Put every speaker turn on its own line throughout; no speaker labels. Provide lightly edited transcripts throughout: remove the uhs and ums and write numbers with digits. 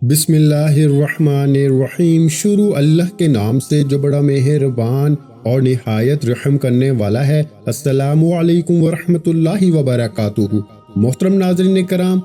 بسم اللہ الرحمن الرحیم۔ شروع اللہ کے نام سے جو بڑا مہربان اور نہایت رحم کرنے والا ہے۔ السلام علیکم ورحمۃ اللہ وبرکاتہ۔ محترم ناظرین کرام،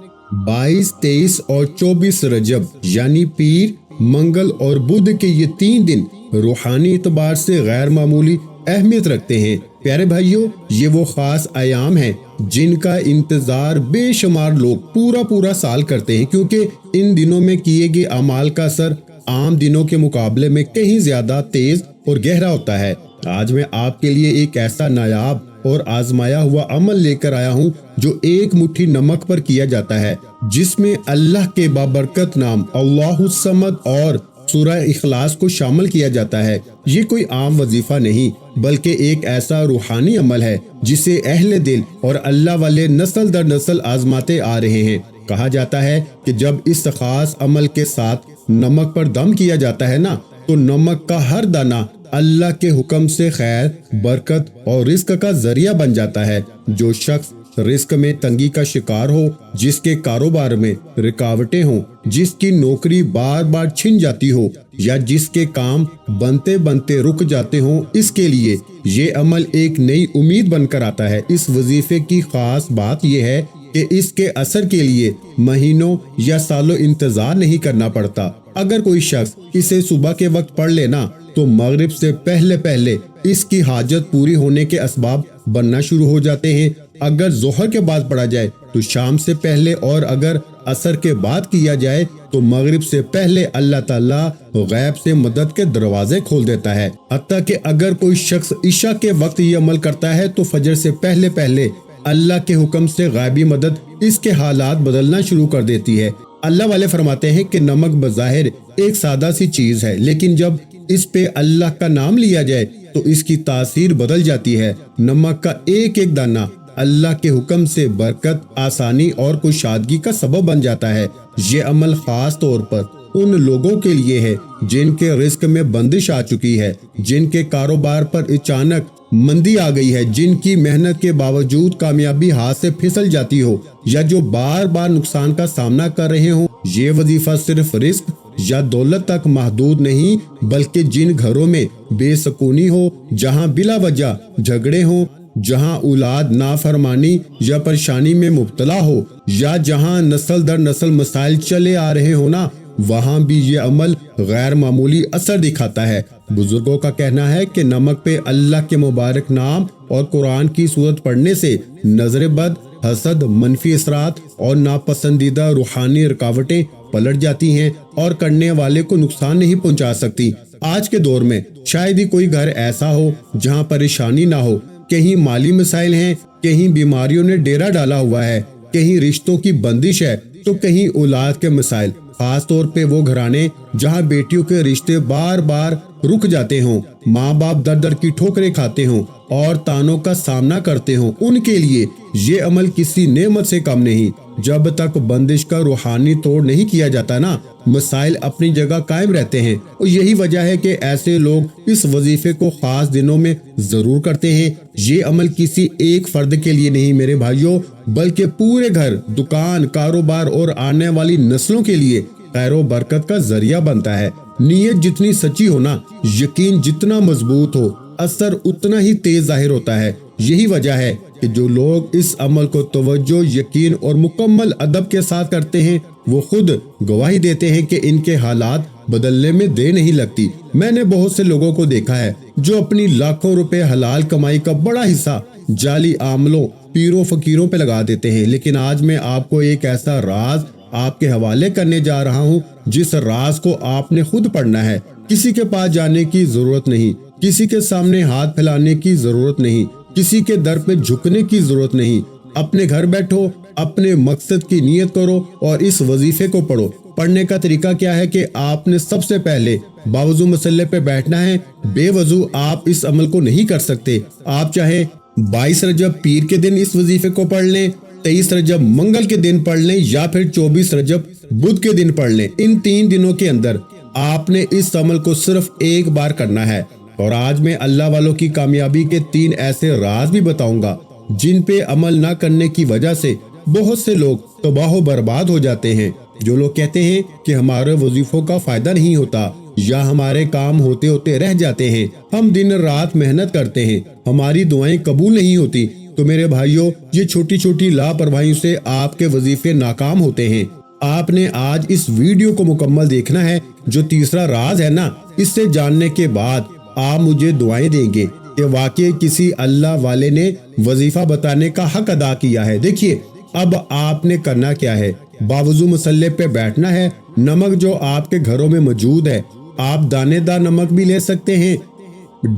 22، 23 اور 24 رجب یعنی پیر، منگل اور بدھ کے یہ 3 دن روحانی اعتبار سے غیر معمولی اہمیت رکھتے ہیں۔ پیارے بھائیوں، یہ وہ خاص ایام ہیں جن کا انتظار بے شمار لوگ پورا سال کرتے ہیں، کیونکہ ان دنوں میں کیے گئے اعمال کا اثر عام دنوں کے مقابلے میں کہیں زیادہ تیز اور گہرا ہوتا ہے۔ آج میں آپ کے لیے ایک ایسا نایاب اور آزمایا ہوا عمل لے کر آیا ہوں جو ایک مٹھی نمک پر کیا جاتا ہے، جس میں اللہ کے بابرکت نام اللہ الصمد اور سورہ اخلاص کو شامل کیا جاتا ہے۔ یہ کوئی عام وظیفہ نہیں، بلکہ ایک ایسا روحانی عمل ہے جسے اہل دل اور اللہ والے نسل در نسل آزماتے آ رہے ہیں۔ کہا جاتا ہے کہ جب اس خاص عمل کے ساتھ نمک پر دم کیا جاتا ہے نا، تو نمک کا ہر دانہ اللہ کے حکم سے خیر، برکت اور رزق کا ذریعہ بن جاتا ہے۔ جو شخص رزق میں تنگی کا شکار ہو، جس کے کاروبار میں رکاوٹیں ہوں، جس کی نوکری بار بار چھن جاتی ہو، یا جس کے کام بنتے بنتے رک جاتے ہوں، اس کے لیے یہ عمل ایک نئی امید بن کر آتا ہے۔ اس وظیفے کی خاص بات یہ ہے کہ اس کے اثر کے لیے مہینوں یا سالوں انتظار نہیں کرنا پڑتا۔ اگر کوئی شخص اسے صبح کے وقت پڑھ لینا تو مغرب سے پہلے اس کی حاجت پوری ہونے کے اسباب بننا شروع ہو جاتے ہیں۔ اگر ظہر کے بعد پڑھا جائے تو شام سے پہلے، اور اگر عصر کے بعد کیا جائے تو مغرب سے پہلے اللہ تعالیٰ غیب سے مدد کے دروازے کھول دیتا ہے۔ حتیٰ کہ اگر کوئی شخص عشاء کے وقت یہ عمل کرتا ہے تو فجر سے پہلے اللہ کے حکم سے غیبی مدد اس کے حالات بدلنا شروع کر دیتی ہے۔ اللہ والے فرماتے ہیں کہ نمک بظاہر ایک سادہ سی چیز ہے، لیکن جب اس پہ اللہ کا نام لیا جائے تو اس کی تاثیر بدل جاتی ہے۔ نمک کا ایک ایک دانہ اللہ کے حکم سے برکت، آسانی اور کشادگی کا سبب بن جاتا ہے۔ یہ عمل خاص طور پر ان لوگوں کے لیے ہے جن کے رزق میں بندش آ چکی ہے، جن کے کاروبار پر اچانک مندی آ گئی ہے، جن کی محنت کے باوجود کامیابی ہاتھ سے پھسل جاتی ہو، یا جو بار بار نقصان کا سامنا کر رہے ہوں۔ یہ وظیفہ صرف رزق یا دولت تک محدود نہیں، بلکہ جن گھروں میں بے سکونی ہو، جہاں بلا وجہ جھگڑے ہوں، جہاں اولاد نافرمانی یا پریشانی میں مبتلا ہو، یا جہاں نسل در نسل مسائل چلے آ رہے ہو نا، وہاں بھی یہ عمل غیر معمولی اثر دکھاتا ہے۔ بزرگوں کا کہنا ہے کہ نمک پہ اللہ کے مبارک نام اور قرآن کی سورت پڑھنے سے نظر بد، حسد، منفی اثرات اور ناپسندیدہ روحانی رکاوٹیں پلٹ جاتی ہیں اور کرنے والے کو نقصان نہیں پہنچا سکتی۔ آج کے دور میں شاید ہی کوئی گھر ایسا ہو جہاں پریشانی نہ ہو۔ کہیں مالی مسائل ہیں، کہیں بیماریوں نے ڈیرا ڈالا ہوا ہے، کہیں رشتوں کی بندش ہے، تو کہیں اولاد کے مسائل۔ خاص طور پہ وہ گھرانے جہاں بیٹیوں کے رشتے بار بار رک جاتے ہوں، ماں باپ در در کی ٹھوکریں کھاتے ہوں اور تانوں کا سامنا کرتے ہوں، ان کے لیے یہ عمل کسی نعمت سے کم نہیں۔ جب تک بندش کا روحانی توڑ نہیں کیا جاتا نا، مسائل اپنی جگہ قائم رہتے ہیں، اور یہی وجہ ہے کہ ایسے لوگ اس وظیفے کو خاص دنوں میں ضرور کرتے ہیں۔ یہ عمل کسی ایک فرد کے لیے نہیں میرے بھائیوں، بلکہ پورے گھر، دکان، کاروبار اور آنے والی نسلوں کے لیے خیر و برکت کا ذریعہ بنتا ہے۔ نیت جتنی سچی ہو نا، یقین جتنا مضبوط ہو، اثر اتنا ہی تیز ظاہر ہوتا ہے۔ یہی وجہ ہے کہ جو لوگ اس عمل کو توجہ، یقین اور مکمل ادب کے ساتھ کرتے ہیں، وہ خود گواہی دیتے ہیں کہ ان کے حالات بدلنے میں دیر نہیں لگتی۔ میں نے بہت سے لوگوں کو دیکھا ہے جو اپنی لاکھوں روپے حلال کمائی کا بڑا حصہ جعلی عاملوں، پیروں، فقیروں پہ لگا دیتے ہیں، لیکن آج میں آپ کو ایک ایسا راز آپ کے حوالے کرنے جا رہا ہوں جس راز کو آپ نے خود پڑھنا ہے۔ کسی کے پاس جانے کی ضرورت نہیں، کسی کے سامنے ہاتھ پھیلانے کی ضرورت نہیں، کسی کے در پہ جھکنے کی ضرورت نہیں۔ اپنے گھر بیٹھو، اپنے مقصد کی نیت کرو اور اس وظیفے کو پڑھو۔ پڑھنے کا طریقہ کیا ہے کہ آپ نے سب سے پہلے باوضو مسلح پہ بیٹھنا ہے۔ بے وضو آپ اس عمل کو نہیں کر سکتے۔ آپ چاہے 22 رجب پیر کے دن اس وظیفے کو پڑھ لیں، 23 رجب منگل کے دن پڑھ لیں، یا پھر 24 رجب بدھ کے دن پڑھ لیں۔ ان 3 دنوں کے اندر آپ نے اس عمل کو صرف ایک بار کرنا ہے۔ اور آج میں اللہ والوں کی کامیابی کے 3 ایسے راز بھی بتاؤں گا جن پہ عمل نہ کرنے کی وجہ سے بہت سے لوگ تباہ و برباد ہو جاتے ہیں۔ جو لوگ کہتے ہیں کہ ہمارے وظیفوں کا فائدہ نہیں ہوتا یا ہمارے کام ہوتے ہوتے رہ جاتے ہیں، ہم دن رات محنت کرتے ہیں، ہماری دعائیں قبول نہیں ہوتی، تو میرے بھائیوں یہ چھوٹی چھوٹی لاپرواہیوں سے آپ کے وظیفے ناکام ہوتے ہیں۔ آپ نے آج اس ویڈیو کو مکمل دیکھنا ہے۔ جو تیسرا راز ہے نا، اس سے جاننے کے بعد آپ مجھے دعائیں دیں گے کہ واقعی کسی اللہ والے نے وظیفہ بتانے کا حق ادا کیا ہے۔ دیکھیے اب آپ نے کرنا کیا ہے، باوضو مسلح پہ بیٹھنا ہے۔ نمک جو آپ کے گھروں میں موجود ہے، آپ دانے دار نمک بھی لے سکتے ہیں،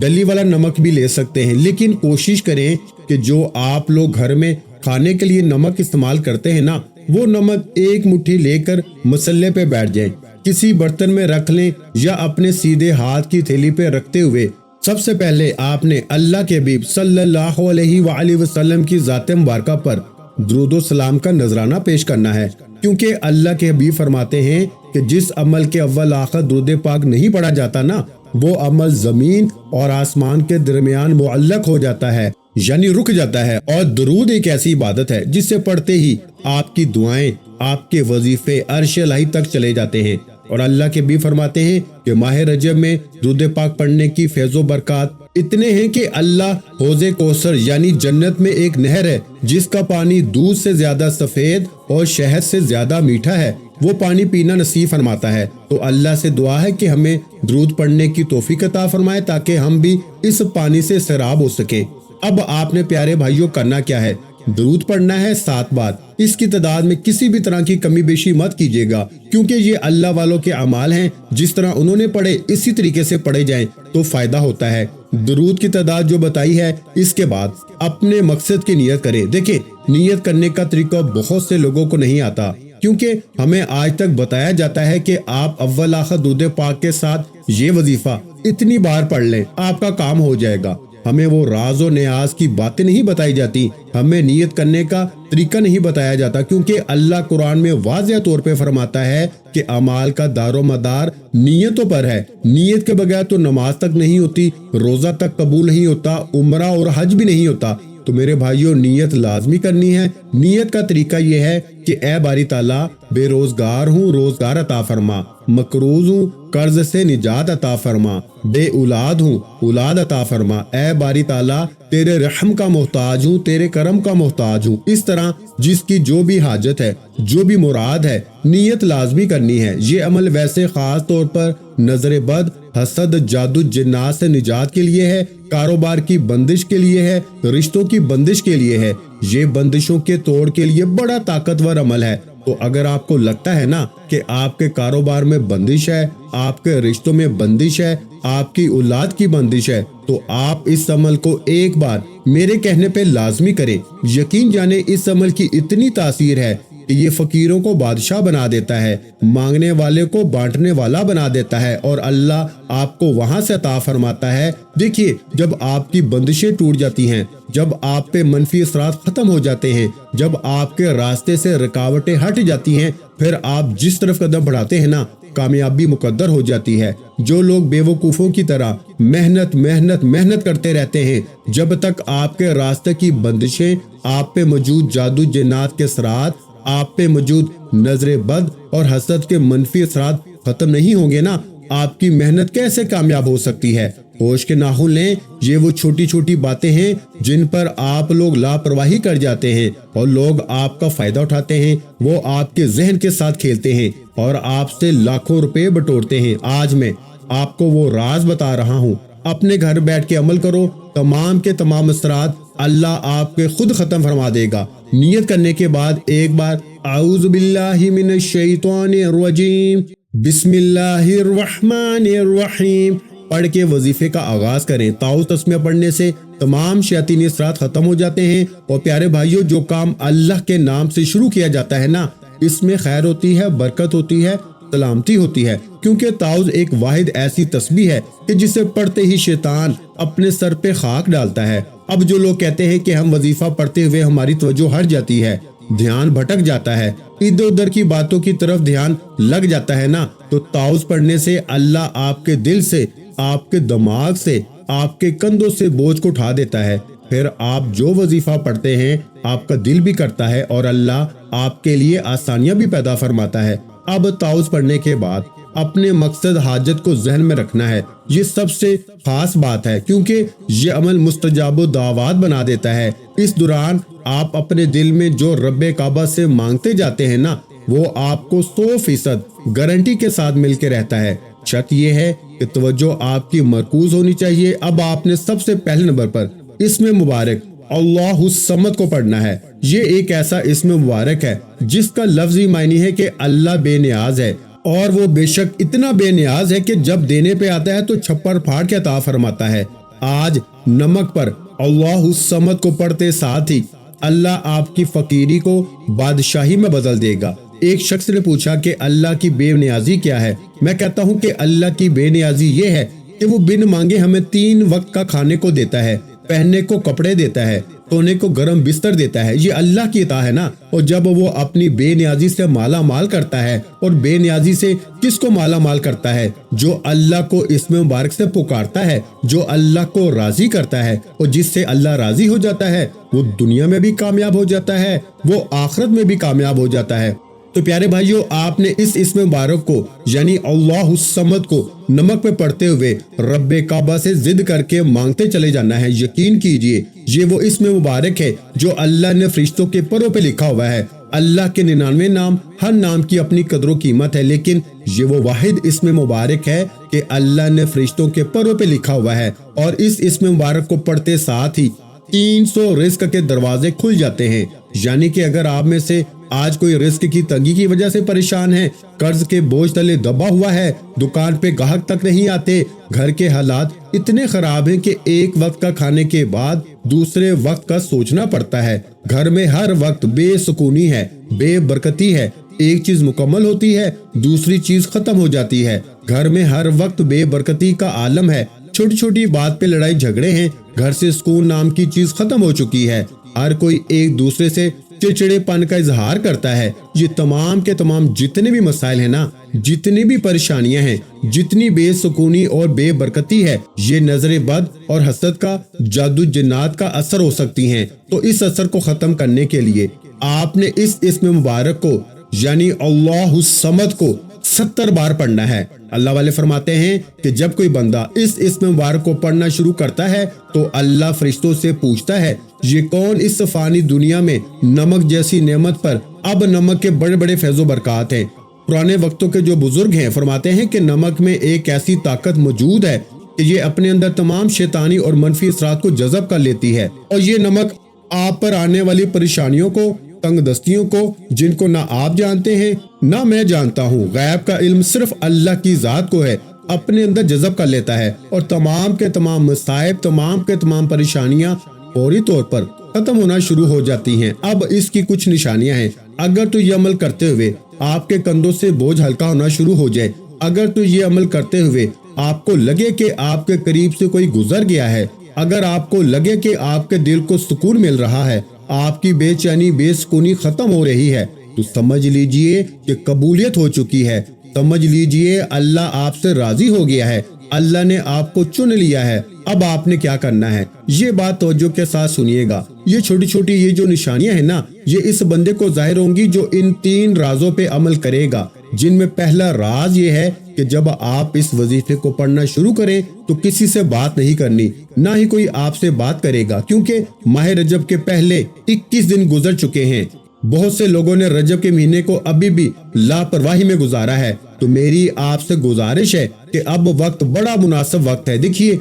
ڈلی والا نمک بھی لے سکتے ہیں، لیکن کوشش کریں کہ جو آپ لوگ گھر میں کھانے کے لیے نمک استعمال کرتے ہیں نا، وہ نمک ایک مٹھی لے کر مسلح پہ بیٹھ جائیں، کسی برتن میں رکھ لیں یا اپنے سیدھے ہاتھ کی تھیلی پہ رکھتے ہوئے سب سے پہلے آپ نے اللہ کے حبیب صلی اللہ علیہ وآلہ وسلم کی ذات مبارکہ پر درود و سلام کا نذرانہ پیش کرنا ہے، کیونکہ اللہ کے حبیب فرماتے ہیں کہ جس عمل کے اول آخر درود پاک نہیں پڑھا جاتا نا، وہ عمل زمین اور آسمان کے درمیان معلق ہو جاتا ہے، یعنی رک جاتا ہے۔ اور درود ایک ایسی عبادت ہے جس سے پڑھتے ہی آپ کی دعائیں، آپ کے وظیفے عرش الہی تک چلے جاتے ہیں۔ اور اللہ کے بھی فرماتے ہیں کہ ماہ رجب میں درود پاک پڑھنے کی فیض و برکات اتنے ہیں کہ اللہ حوض کوثر یعنی جنت میں ایک نہر ہے جس کا پانی دودھ سے زیادہ سفید اور شہد سے زیادہ میٹھا ہے، وہ پانی پینا نصیب فرماتا ہے۔ تو اللہ سے دعا ہے کہ ہمیں درود پڑھنے کی توفیق عطا فرمائے تاکہ ہم بھی اس پانی سے سیراب ہو سکیں۔ اب آپ نے پیارے بھائیوں کرنا کیا ہے، درود پڑھنا ہے 7 بار۔ اس کی تعداد میں کسی بھی طرح کی کمی بیشی مت کیجیے گا، کیونکہ یہ اللہ والوں کے اعمال ہیں، جس طرح انہوں نے پڑھے اسی طریقے سے پڑھے جائیں تو فائدہ ہوتا ہے۔ درود کی تعداد جو بتائی ہے، اس کے بعد اپنے مقصد کی نیت کریں۔ دیکھیں نیت کرنے کا طریقہ بہت سے لوگوں کو نہیں آتا، کیونکہ ہمیں آج تک بتایا جاتا ہے کہ آپ اول آخر درود پاک کے ساتھ یہ وظیفہ اتنی بار پڑھ لیں، آپ کا کام ہو جائے گا۔ ہمیں وہ راز و نیاز کی باتیں نہیں بتائی جاتی، ہمیں نیت کرنے کا طریقہ نہیں بتایا جاتا، کیونکہ اللہ قرآن میں واضح طور پہ فرماتا ہے کہ اعمال کا دار و مدار نیتوں پر ہے۔ نیت کے بغیر تو نماز تک نہیں ہوتی، روزہ تک قبول نہیں ہوتا، عمرہ اور حج بھی نہیں ہوتا۔ تو میرے بھائیوں نیت لازمی کرنی ہے۔ نیت کا طریقہ یہ ہے کہ اے باری تعالیٰ بے روزگار ہوں روزگار عطا فرما، مقروض ہوں قرض سے نجات عطا فرما، بے اولاد ہوں اولاد عطا فرما، اے باری تعالیٰ تیرے رحم کا محتاج ہوں، تیرے کرم کا محتاج ہوں۔ اس طرح جس کی جو بھی حاجت ہے، جو بھی مراد ہے، نیت لازمی کرنی ہے۔ یہ عمل ویسے خاص طور پر نظر بد، حسد، جادو، جنات سے نجات کے لیے ہے، کاروبار کی بندش کے لیے ہے، رشتوں کی بندش کے لیے ہے۔ یہ بندشوں کے توڑ کے لیے بڑا طاقتور عمل ہے۔ تو اگر آپ کو لگتا ہے نا کہ آپ کے کاروبار میں بندش ہے، آپ کے رشتوں میں بندش ہے، آپ کی اولاد کی بندش ہے، تو آپ اس عمل کو ایک بار میرے کہنے پہ لازمی کریں۔ یقین جانے اس عمل کی اتنی تاثیر ہے کہ یہ فقیروں کو بادشاہ بنا دیتا ہے، مانگنے والے کو بانٹنے والا بنا دیتا ہے، اور اللہ آپ کو وہاں سے عطا فرماتا ہے۔ دیکھیے جب آپ کی بندشیں ٹوٹ جاتی ہیں، جب آپ پہ منفی اثرات ختم ہو جاتے ہیں، جب آپ کے راستے سے رکاوٹیں ہٹ جاتی ہیں، پھر آپ جس طرف قدم بڑھاتے ہیں نا، کامیابی مقدر ہو جاتی ہے۔ جو لوگ بے وقوفوں کی طرح محنت محنت محنت کرتے رہتے ہیں، جب تک آپ کے راستے کی بندشیں، آپ پہ موجود جادو جنات کے اثرات، آپ پہ موجود نظر بد اور حسد کے منفی اثرات ختم نہیں ہوں گے نا، آپ کی محنت کیسے کامیاب ہو سکتی ہے؟ ہوش کے ناخن لیں، یہ وہ چھوٹی چھوٹی باتیں ہیں جن پر آپ لوگ لاپرواہی کر جاتے ہیں اور لوگ آپ کا فائدہ اٹھاتے ہیں، وہ آپ کے ذہن کے ساتھ کھیلتے ہیں اور آپ سے لاکھوں روپے بٹورتے ہیں۔ آج میں آپ کو وہ راز بتا رہا ہوں، اپنے گھر بیٹھ کے عمل کرو، تمام کے تمام اثرات اللہ آپ کے خود ختم فرما دے گا۔ نیت کرنے کے بعد ایک بار اعوذ باللہ من الشیطان الرجیم بسم اللہ الرحمن الرحیم پڑھ کے وظیفے کا آغاز کریں۔ تعوذ تسمیہ پڑھنے سے تمام شیاطینی اثرات ختم ہو جاتے ہیں۔ اور پیارے بھائیوں، جو کام اللہ کے نام سے شروع کیا جاتا ہے نا، اس میں خیر ہوتی ہے، برکت ہوتی ہے، سلامتی ہوتی ہے، کیونکہ تعوذ ایک واحد ایسی تسبیح ہے کہ جسے پڑھتے ہی شیطان اپنے سر پہ خاک ڈالتا ہے۔ اب جو لوگ کہتے ہیں کہ ہم وظیفہ پڑھتے ہوئے ہماری توجہ ہٹ جاتی ہے، دھیان بھٹک جاتا ہے، ادھر ادھر کی باتوں کی طرف دھیان لگ جاتا ہے نا، تو تعوذ پڑھنے سے اللہ آپ کے دل سے، آپ کے دماغ سے، آپ کے کندھوں سے بوجھ کو اٹھا دیتا ہے۔ پھر آپ جو وظیفہ پڑھتے ہیں آپ کا دل بھی کرتا ہے اور اللہ آپ کے لیے آسانیاں بھی پیدا فرماتا ہے۔ اب تعوذ پڑھنے کے بعد اپنے مقصد حاجت کو ذہن میں رکھنا ہے۔ یہ سب سے خاص بات ہے کیونکہ یہ عمل مستجاب الدعوات بنا دیتا ہے۔ اس دوران آپ اپنے دل میں جو رب کعبہ سے مانگتے جاتے ہیں نا، وہ آپ کو 100% گارنٹی کے ساتھ مل کے رہتا ہے۔ شرط یہ ہے کہ توجہ آپ کی مرکوز ہونی چاہیے۔ اب آپ نے سب سے پہلے نمبر پر اسم مبارک اللہ الصمد کو پڑھنا ہے۔ یہ ایک ایسا اسم مبارک ہے جس کا لفظی معنی ہے کہ اللہ بے نیاز ہے، اور وہ بے شک اتنا بے نیاز ہے کہ جب دینے پہ آتا ہے تو چھپڑ پھاڑ کے عطا فرماتا ہے۔ آج نمک پر اللہ الصمد کو پڑھتے ساتھ ہی اللہ آپ کی فقیری کو بادشاہی میں بدل دے گا۔ ایک شخص نے پوچھا کہ اللہ کی بے نیازی کیا ہے؟ میں کہتا ہوں کہ اللہ کی بے نیازی یہ ہے کہ وہ بن مانگے ہمیں 3 وقت کا کھانے کو دیتا ہے، پہننے کو کپڑے دیتا ہے، سونے کو گرم بستر دیتا ہے۔ یہ اللہ کی عطا ہے نا۔ اور جب وہ اپنی بے نیازی سے مالا مال کرتا ہے، اور بے نیازی سے کس کو مالا مال کرتا ہے؟ جو اللہ کو اسم مبارک سے پکارتا ہے، جو اللہ کو راضی کرتا ہے، اور جس سے اللہ راضی ہو جاتا ہے وہ دنیا میں بھی کامیاب ہو جاتا ہے، وہ آخرت میں بھی کامیاب ہو جاتا ہے۔ تو پیارے بھائیو، آپ نے اس اسم مبارک کو یعنی اللہ الصمد کو نمک پہ پڑھتے ہوئے رب کعبہ سے ضد کر کے مانگتے چلے جانا ہے۔ یقین کیجئے یہ وہ اسم مبارک ہے جو اللہ نے فرشتوں کے پروں پہ لکھا ہوا ہے۔ اللہ کے 99 نام، ہر نام کی اپنی قدر و قیمت ہے، لیکن یہ وہ واحد اسم مبارک ہے کہ اللہ نے فرشتوں کے پروں پہ لکھا ہوا ہے۔ اور اس اسم مبارک کو پڑھتے ساتھ ہی 300 رزق کے دروازے کھل جاتے ہیں۔ یعنی کہ اگر آپ میں سے آج کوئی رزق کی تنگی کی وجہ سے پریشان ہے، قرض کے بوجھ تلے دبا ہوا ہے، دکان پہ گاہک تک نہیں آتے، گھر کے حالات اتنے خراب ہیں کہ ایک وقت کا کھانے کے بعد دوسرے وقت کا سوچنا پڑتا ہے، گھر میں ہر وقت بے سکونی ہے، بے برکتی ہے، ایک چیز مکمل ہوتی ہے دوسری چیز ختم ہو جاتی ہے، گھر میں ہر وقت بے برکتی کا عالم ہے، چھوٹی چھوٹی بات پہ لڑائی جھگڑے ہیں، گھر سے سکون نام کی چیز ختم ہو چکی ہے، ہر کوئی ایک دوسرے سے چڑچڑے پن کا اظہار کرتا ہے۔ یہ تمام کے تمام جتنے بھی مسائل ہیں نا، جتنی بھی پریشانیاں ہیں، جتنی بے سکونی اور بے برکتی ہے، یہ نظر بد اور حسد کا، جادو جنات کا اثر ہو سکتی ہیں۔ تو اس اثر کو ختم کرنے کے لیے آپ نے اس اسم مبارک کو یعنی اللہ الصمد کو 70 بار پڑھنا ہے۔ اللہ والے فرماتے ہیں کہ جب کوئی بندہ اس اسم مبارک کو پڑھنا شروع کرتا ہے تو اللہ فرشتوں سے پوچھتا ہے، یہ کون اس فانی دنیا میں نمک جیسی نعمت پر اب نمک کے بڑے بڑے فیض و برکات ہیں۔ پرانے وقتوں کے جو بزرگ ہیں فرماتے ہیں کہ نمک میں ایک ایسی طاقت موجود ہے کہ یہ اپنے اندر تمام شیطانی اور منفی اثرات کو جذب کر لیتی ہے، اور یہ نمک آپ پر آنے والی پریشانیوں کو، تنگ دستیوں کو، جن کو نہ آپ جانتے ہیں نہ میں جانتا ہوں، غیب کا علم صرف اللہ کی ذات کو ہے، اپنے اندر جذب کر لیتا ہے، اور تمام کے تمام مصائب، تمام کے تمام پریشانیاں فوری طور پر ختم ہونا شروع ہو جاتی ہیں۔ اب اس کی کچھ نشانیاں ہیں۔ اگر تو یہ عمل کرتے ہوئے آپ کے کندھوں سے بوجھ ہلکا ہونا شروع ہو جائے، اگر تو یہ عمل کرتے ہوئے آپ کو لگے کہ آپ کے قریب سے کوئی گزر گیا ہے، اگر آپ کو لگے کہ آپ کے دل کو سکون مل رہا ہے، آپ کی بے چینی، بے سکونی ختم ہو رہی ہے، تو سمجھ لیجئے کہ قبولیت ہو چکی ہے، سمجھ لیجئے اللہ آپ سے راضی ہو گیا ہے، اللہ نے آپ کو چن لیا ہے۔ اب آپ نے کیا کرنا ہے، یہ بات توجہ کے ساتھ سنیے گا۔ یہ چھوٹی چھوٹی یہ جو نشانیاں ہیں نا، یہ اس بندے کو ظاہر ہوں گی جو ان 3 رازوں پہ عمل کرے گا، جن میں پہلا راز یہ ہے کہ جب آپ اس وظیفے کو پڑھنا شروع کریں تو کسی سے بات نہیں کرنی، نہ ہی کوئی آپ سے بات کرے گا، کیونکہ ماہ رجب کے پہلے 21 دن گزر چکے ہیں۔ بہت سے لوگوں نے رجب کے مہینے کو ابھی بھی لاپرواہی میں گزارا ہے، تو میری آپ سے گزارش ہے کہ اب وقت بڑا مناسب وقت ہے۔ دیکھیے،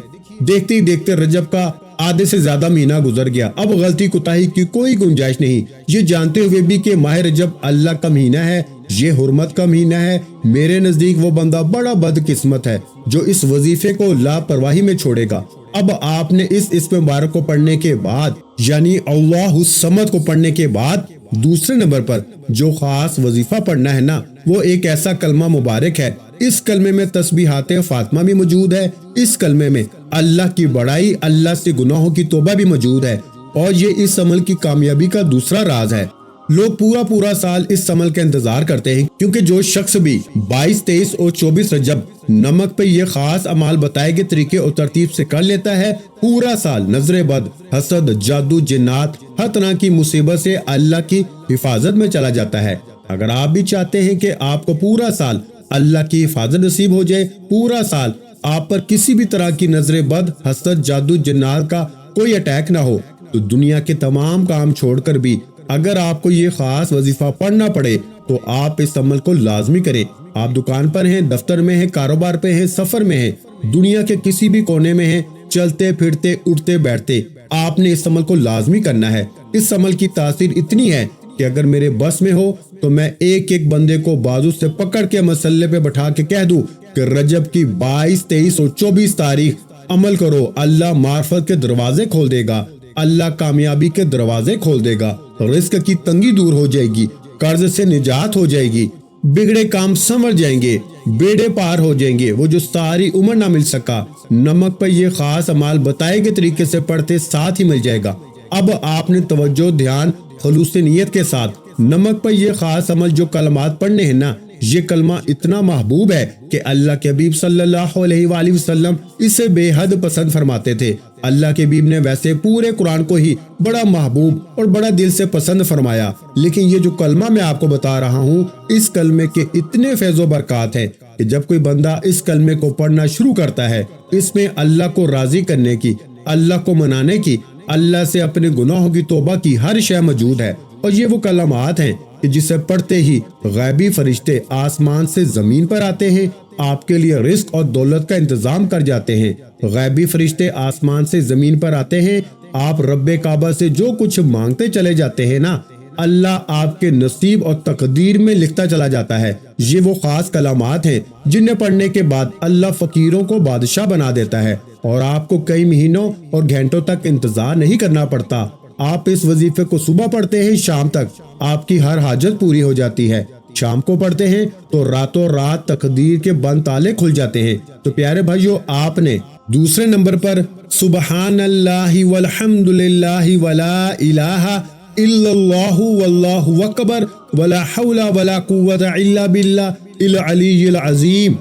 دیکھتے ہی دیکھتے رجب کا آدھے سے زیادہ مہینہ گزر گیا، اب غلطی کوتاہی کی کوئی گنجائش نہیں، یہ جانتے ہوئے بھی کہ ماہ رجب اللہ کا مہینہ ہے، یہ حرمت کا مہینہ ہے۔ میرے نزدیک وہ بندہ بڑا بدقسمت ہے جو اس وظیفے کو لاپرواہی میں چھوڑے گا۔ اب آپ نے اس اسم مبارک کو پڑھنے کے بعد یعنی اللہ الصمد کو پڑھنے کے بعد دوسرے نمبر پر جو خاص وظیفہ پڑھنا ہے نا، وہ ایک ایسا کلمہ مبارک ہے۔ اس کلمے میں تسبیحات فاطمہ بھی موجود ہے، اس کلمے میں اللہ کی بڑائی، اللہ سے گناہوں کی توبہ بھی موجود ہے، اور یہ اس عمل کی کامیابی کا دوسرا راز ہے۔ لوگ پورا سال اس عمل کا انتظار کرتے ہیں، کیونکہ جو شخص بھی 22، 23 اور 24 رجب نمک پہ یہ خاص اعمال بتائے گئے طریقے اور ترتیب سے کر لیتا ہے، پورا سال نظر بد، حسد، جادو، جنات، ہر طرح کی مصیبت سے اللہ کی حفاظت میں چلا جاتا ہے۔ اگر آپ بھی چاہتے ہیں کہ آپ کو پورا سال اللہ کی حفاظت نصیب ہو جائے، پورا سال آپ پر کسی بھی طرح کی نظر بد، حسد، جادو، جنات کا کوئی اٹیک نہ ہو، تو دنیا کے تمام کام چھوڑ کر بھی اگر آپ کو یہ خاص وظیفہ پڑھنا پڑے تو آپ اس عمل کو لازمی کریں۔ آپ دکان پر ہیں، دفتر میں ہیں، کاروبار پہ ہیں، سفر میں ہیں، دنیا کے کسی بھی کونے میں ہیں، چلتے پھرتے اٹھتے بیٹھتے آپ نے اس عمل کو لازمی کرنا ہے۔ اس عمل کی تاثیر اتنی ہے کہ اگر میرے بس میں ہو تو میں ایک ایک بندے کو بازو سے پکڑ کے مسلے پہ بٹھا کے کہہ دوں کہ رجب کی 22، 23 اور 24 تاریخ عمل کرو، اللہ معرفت کے دروازے کھول دے گا، اللہ کامیابی کے دروازے کھول دے گا، رزق کی تنگی دور ہو جائے گی، قرض سے نجات ہو جائے گی، بگڑے کام سنور جائیں گے، بیڑے پار ہو جائیں گے، وہ جو ساری عمر نہ مل سکا۔ نمک پر یہ خاص اعمال بتائے گئے طریقے سے پڑھتے ساتھ ہی مل جائے گا۔ اب آپ نے توجہ، دھیان، خلوص نیت کے ساتھ نمک پر یہ خاص عمل جو کلمات پڑھنے ہیں نا، یہ کلمہ اتنا محبوب ہے کہ اللہ کے حبیب صلی اللہ علیہ وآلہ وسلم اسے بے حد پسند فرماتے تھے۔ اللہ کے حبیب نے ویسے پورے قرآن کو ہی بڑا محبوب اور بڑا دل سے پسند فرمایا، لیکن یہ جو کلمہ میں آپ کو بتا رہا ہوں، اس کلمے کے اتنے فیض و برکات ہیں کہ جب کوئی بندہ اس کلمے کو پڑھنا شروع کرتا ہے، اس میں اللہ کو راضی کرنے کی، اللہ کو منانے کی، اللہ سے اپنے گناہوں کی توبہ کی ہر شے موجود ہے۔ اور یہ وہ کلمات ہیں کہ جسے پڑھتے ہی غیبی فرشتے آسمان سے زمین پر آتے ہیں، آپ کے لیے رزق اور دولت کا انتظام کر جاتے ہیں۔ غیبی فرشتے آسمان سے زمین پر آتے ہیں، آپ رب کعبہ سے جو کچھ مانگتے چلے جاتے ہیں نا، اللہ آپ کے نصیب اور تقدیر میں لکھتا چلا جاتا ہے۔ یہ وہ خاص کلمات ہیں جنہیں پڑھنے کے بعد اللہ فقیروں کو بادشاہ بنا دیتا ہے اور آپ کو کئی مہینوں اور گھنٹوں تک انتظار نہیں کرنا پڑتا۔ آپ اس وظیفے کو صبح پڑھتے ہیں، شام تک آپ کی ہر حاجت پوری ہو جاتی ہے۔ شام کو پڑھتے ہیں تو راتوں رات تقدیر کے بند تالے کھل جاتے ہیں۔ تو پیارے بھائیو، آپ نے دوسرے نمبر پر سبحان اللہ والحمد للہ ولا الہ الا اللہ واللہ اکبر ولا حول ولا قوت الا باللہ العلی العظیم،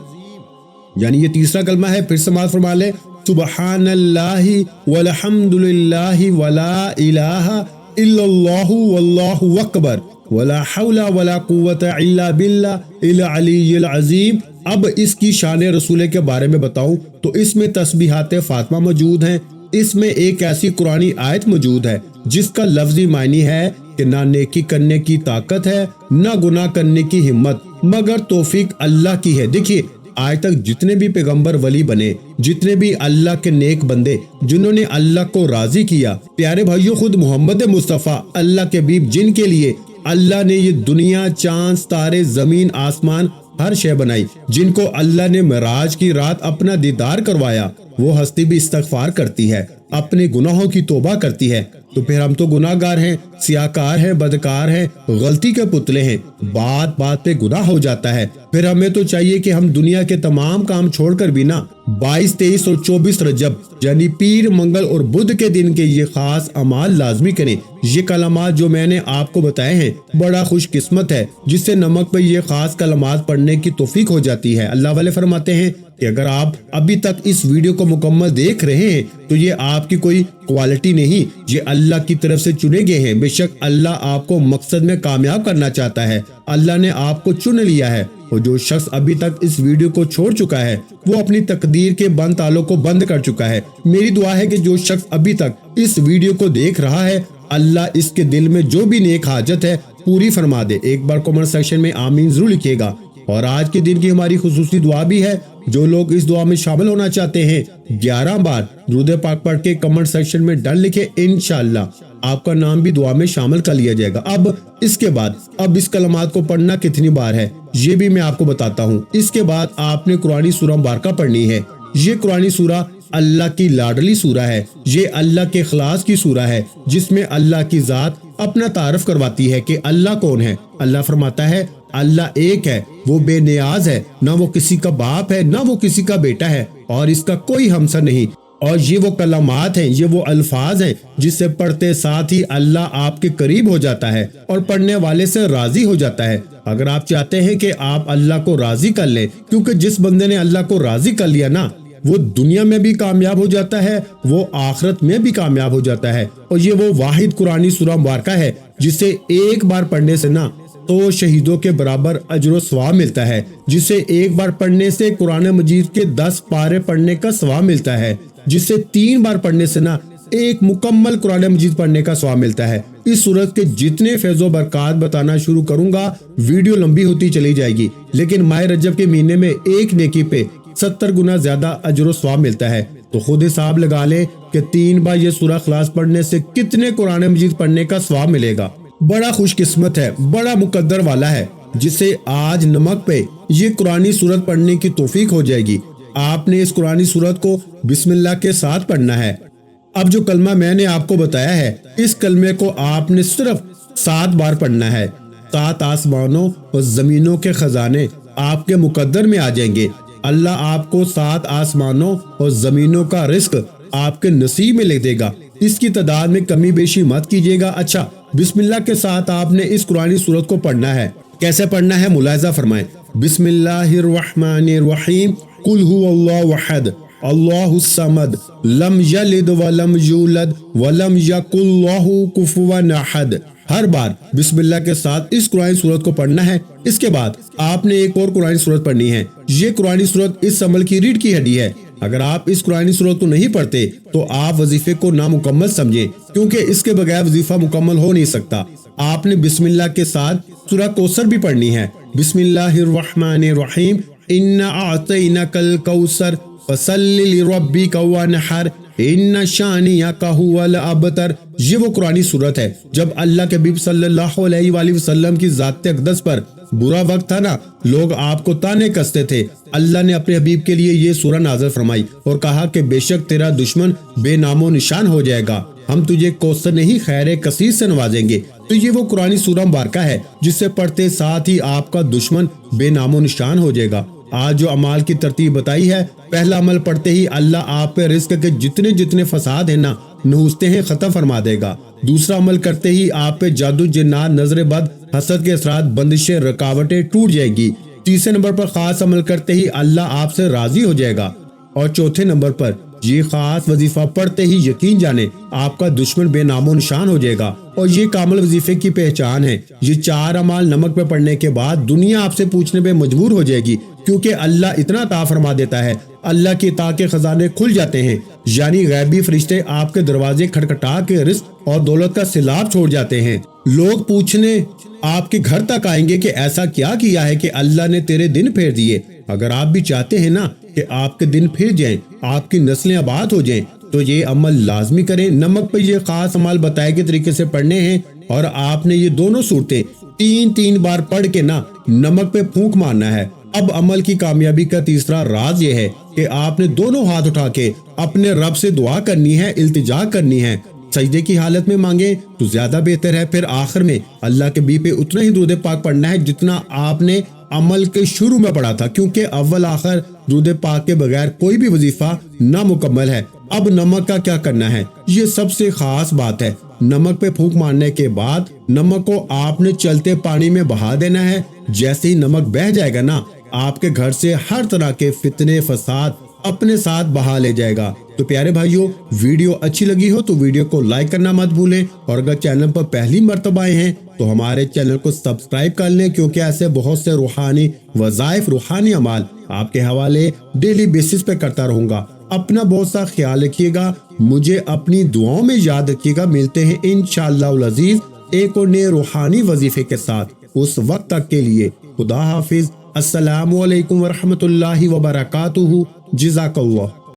یعنی یہ تیسرا کلمہ ہے، پھر سماعت فرما لے، سبحان اللہ والحمد للہ ولا الہ الا اللہ واللہ اکبر ولا حول ولا قوت الا باللہ العلی العظیم۔ اب اس کی شان رسول کے بارے میں بتاؤں تو اس میں تسبیحات فاطمہ موجود ہیں۔ اس میں ایک ایسی قرآنی آیت موجود ہے جس کا لفظی معنی ہے کہ نہ نیکی کرنے کی طاقت ہے، نہ گناہ کرنے کی ہمت، مگر توفیق اللہ کی ہے۔ دیکھیے، آج تک جتنے بھی پیغمبر ولی بنے، جتنے بھی اللہ کے نیک بندے جنہوں نے اللہ کو راضی کیا، پیارے بھائیوں، خود محمد مصطفیٰ اللہ کے حبیب جن کے لیے اللہ نے یہ دنیا، چاند، ستارے، زمین، آسمان، ہر شے بنائی، جن کو اللہ نے معراج کی رات اپنا دیدار کروایا، وہ ہستی بھی استغفار کرتی ہے، اپنے گناہوں کی توبہ کرتی ہے۔ تو پھر ہم تو گناہ گار ہیں، سیاہکار ہیں، بدکار ہیں، غلطی کے پتلے ہیں، بات بات پہ گناہ ہو جاتا ہے۔ پھر ہمیں تو چاہیے کہ ہم دنیا کے تمام کام چھوڑ کر بھی نا 22، 23 اور 24 رجب یعنی پیر، منگل اور بدھ کے دن کے یہ خاص اعمال لازمی کریں۔ یہ کلمات جو میں نے آپ کو بتائے ہیں، بڑا خوش قسمت ہے جس سے نمک پہ یہ خاص کلمات پڑھنے کی توفیق ہو جاتی ہے۔ اللہ والے فرماتے ہیں کہ اگر آپ ابھی تک اس ویڈیو کو مکمل دیکھ رہے ہیں تو یہ آپ کی کوئی کوالٹی نہیں، یہ اللہ کی طرف سے چنے گئے ہیں۔ بے شک اللہ آپ کو مقصد میں کامیاب کرنا چاہتا ہے، اللہ نے آپ کو چن لیا ہے، اور جو شخص ابھی تک اس ویڈیو کو چھوڑ چکا ہے وہ اپنی تقدیر کے بند تالوں کو بند کر چکا ہے۔ میری دعا ہے کہ جو شخص ابھی تک اس ویڈیو کو دیکھ رہا ہے، اللہ اس کے دل میں جو بھی نیک حاجت ہے پوری فرما دے۔ ایک بار کمنٹ سیکشن میں آمین ضرور لکھیے گا۔ اور آج کے دن کی ہماری خصوصی دعا بھی ہے، جو لوگ اس دعا میں شامل ہونا چاہتے ہیں 11 بار درود پاک پڑھ کے کمنٹ سیکشن میں ڈن لکھے، انشاءاللہ آپ کا نام بھی دعا میں شامل کر لیا جائے گا۔ اب اس کے بعد اس کلمات کو پڑھنا کتنی بار ہے یہ بھی میں آپ کو بتاتا ہوں۔ اس کے بعد آپ نے قرآنی سورہ مبارکہ پڑھنی ہے۔ یہ قرآنی سورہ اللہ کی لاڈلی سورہ ہے، یہ اللہ کے اخلاص کی سورہ ہے، جس میں اللہ کی ذات اپنا تعارف کرواتی ہے کہ اللہ کون ہے۔ اللہ فرماتا ہے اللہ ایک ہے، وہ بے نیاز ہے، نہ وہ کسی کا باپ ہے، نہ وہ کسی کا بیٹا ہے، اور اس کا کوئی ہمسر نہیں۔ اور یہ وہ کلمات ہیں، یہ وہ الفاظ ہیں جسے پڑھتے ساتھ ہی اللہ آپ کے قریب ہو جاتا ہے اور پڑھنے والے سے راضی ہو جاتا ہے۔ اگر آپ چاہتے ہیں کہ آپ اللہ کو راضی کر لیں، کیونکہ جس بندے نے اللہ کو راضی کر لیا نا، وہ دنیا میں بھی کامیاب ہو جاتا ہے، وہ آخرت میں بھی کامیاب ہو جاتا ہے۔ اور یہ وہ واحد قرآنی سورہ مبارکہ ہے جسے ایک بار پڑھنے سے نا تو شہیدوں کے برابر اجر و ثواب ملتا ہے، جسے ایک بار پڑھنے سے قرآن مجید کے 10 پارے پڑھنے کا ثواب ملتا ہے، جسے 3 بار پڑھنے سے نا ایک مکمل قرآن مجید پڑھنے کا ثواب ملتا ہے۔ اس سورت کے جتنے فیض و برکات بتانا شروع کروں گا، ویڈیو لمبی ہوتی چلی جائے گی، لیکن ماہ رجب کے مہینے میں ایک نیکی پہ 70 گنا زیادہ اجر و ثواب ملتا ہے۔ تو خود حساب لگا لے کہ 3 بار یہ سورہ اخلاص پڑھنے سے کتنے قرآن مجید پڑھنے کا ثواب ملے گا۔ بڑا خوش قسمت ہے، بڑا مقدر والا ہے جسے آج نمک پہ یہ قرآنی سورت پڑھنے کی توفیق ہو جائے گی۔ آپ نے اس قرآنی سورت کو بسم اللہ کے ساتھ پڑھنا ہے۔ اب جو کلمہ میں نے آپ کو بتایا ہے، اس کلمے کو آپ نے صرف 7 بار پڑھنا ہے۔ 7 آسمانوں اور زمینوں کے خزانے آپ کے مقدر میں آ جائیں گے۔ اللہ آپ کو 7 آسمانوں اور زمینوں کا رزق آپ کے نصیب میں لے دے گا۔ اس کی تعداد میں کمی بیشی مت کیجیے گا۔ اچھا، بسم اللہ کے ساتھ آپ نے اس قرآنی سورت کو پڑھنا ہے۔ کیسے پڑھنا ہے ملاحظہ فرمائیں۔ بسم اللہ الرحمن الرحیم، قل هو اللہ احد اللہ الصمد لم یلد ولم یولد ولم یکن لہ کفوا احد۔ ہر بار بسم اللہ کے ساتھ اس قرآن سورت کو پڑھنا ہے۔ اس کے بعد آپ نے ایک اور قرآن سورت پڑھنی ہے۔ یہ قرآن سورت اس عمل کی ریڑھ کی ہڈی ہے۔ اگر آپ اس قرآن سورت کو نہیں پڑھتے تو آپ وظیفے کو نامکمل سمجھیں، کیونکہ اس کے بغیر وظیفہ مکمل ہو نہیں سکتا۔ آپ نے بسم اللہ کے ساتھ سورہ کوثر بھی پڑھنی ہے۔ بسم اللہ الرحمن الرحیم، انا اعطیناک الکوثر فصل لربک وانحر ان شانئک ھو الابتر۔ یہ وہ قرآنی سورت ہے جب اللہ کے حبیب صلی اللہ علیہ وآلہ وسلم کی ذات اقدس پر برا وقت تھا نا، لوگ آپ کو تانے کستے تھے، اللہ نے اپنے حبیب کے لیے یہ سورہ نازل فرمائی اور کہا کہ بے شک تیرا دشمن بے نام و نشان ہو جائے گا، ہم تجھے کوثر نہیں خیر کثیر سے نوازیں گے۔ تو یہ وہ قرآنی سورہ مبارکہ ہے جسے پڑھتے ساتھ ہی آپ کا دشمن بے نام و نشان ہو جائے گا۔ آج جو اعمال کی ترتیب بتائی ہے، پہلا عمل پڑھتے ہی اللہ آپ پہ رزق کے جتنے فساد ہیں نا، نحوستے ہیں، ختم فرما دے گا۔ دوسرا عمل کرتے ہی آپ پہ جادو، جنات، نظر بد، حسد کے اثرات، بندشیں، رکاوٹیں ٹوٹ جائیں گی۔ تیسرے نمبر پر خاص عمل کرتے ہی اللہ آپ سے راضی ہو جائے گا۔ اور چوتھے نمبر پر یہ خاص وظیفہ پڑھتے ہی یقین جانے آپ کا دشمن بے نام و نشان ہو جائے گا، اور یہ کامل وظیفے کی پہچان ہے۔ یہ 4 اعمال نمک پہ پڑھنے کے بعد دنیا آپ سے پوچھنے پہ مجبور ہو جائے گی، کیونکہ اللہ اتنا عطا فرما دیتا ہے، اللہ کی عطا کے خزانے کھل جاتے ہیں، یعنی غیبی فرشتے آپ کے دروازے کھٹکھٹا کے رزق اور دولت کا سیلاب چھوڑ جاتے ہیں۔ لوگ پوچھنے آپ کے گھر تک آئیں گے کہ ایسا کیا کیا ہے کہ اللہ نے تیرے دن پھیر دیے۔ اگر آپ بھی چاہتے ہیں نا کہ آپ کے دن پھر جائیں، آپ کی نسلیں آباد ہو جائیں، تو یہ عمل لازمی کریں۔ نمک پہ یہ خاص عمل بتائے کے طریقے سے پڑھنے ہیں، اور آپ نے یہ دونوں صورتیں 3 بار پڑھ کے نا نمک پہ پھونک مارنا ہے۔ اب عمل کی کامیابی کا تیسرا راز یہ ہے کہ آپ نے دونوں ہاتھ اٹھا کے اپنے رب سے دعا کرنی ہے، التجا کرنی ہے۔ سجدے کی حالت میں مانگے تو زیادہ بہتر ہے، پھر آخر میں اللہ کے حبیب پہ اتنا ہی درود پاک پڑھنا ہے جتنا آپ نے عمل کے شروع میں پڑھا تھا، کیونکہ اول آخر درود پاک کے بغیر کوئی بھی وظیفہ نامکمل ہے۔ اب نمک کا کیا کرنا ہے، یہ سب سے خاص بات ہے۔ نمک پہ پھونک مارنے کے بعد نمک کو آپ نے چلتے پانی میں بہا دینا ہے۔ جیسے ہی نمک بہہ جائے گا نا، آپ کے گھر سے ہر طرح کے فتنے فساد اپنے ساتھ بہا لے جائے گا۔ تو پیارے بھائیوں، ویڈیو اچھی لگی ہو تو ویڈیو کو لائک کرنا مت بھولیں، اور اگر چینل پر پہلی مرتبہ آئے ہیں تو ہمارے چینل کو سبسکرائب کر لیں، کیونکہ ایسے بہت سے روحانی وظائف، روحانی اعمال آپ کے حوالے ڈیلی بیسس پہ کرتا رہوں گا۔ اپنا بہت سا خیال رکھیے گا، مجھے اپنی دعاؤں میں یاد رکھیے گا۔ ملتے ہیں انشاءاللہ العزیز ایک اور نئے روحانی وظیفے کے ساتھ۔ اس وقت تک کے لیے خدا حافظ۔ السلام علیکم ورحمۃ اللہ وبرکاتہ۔ جزاک اللہ۔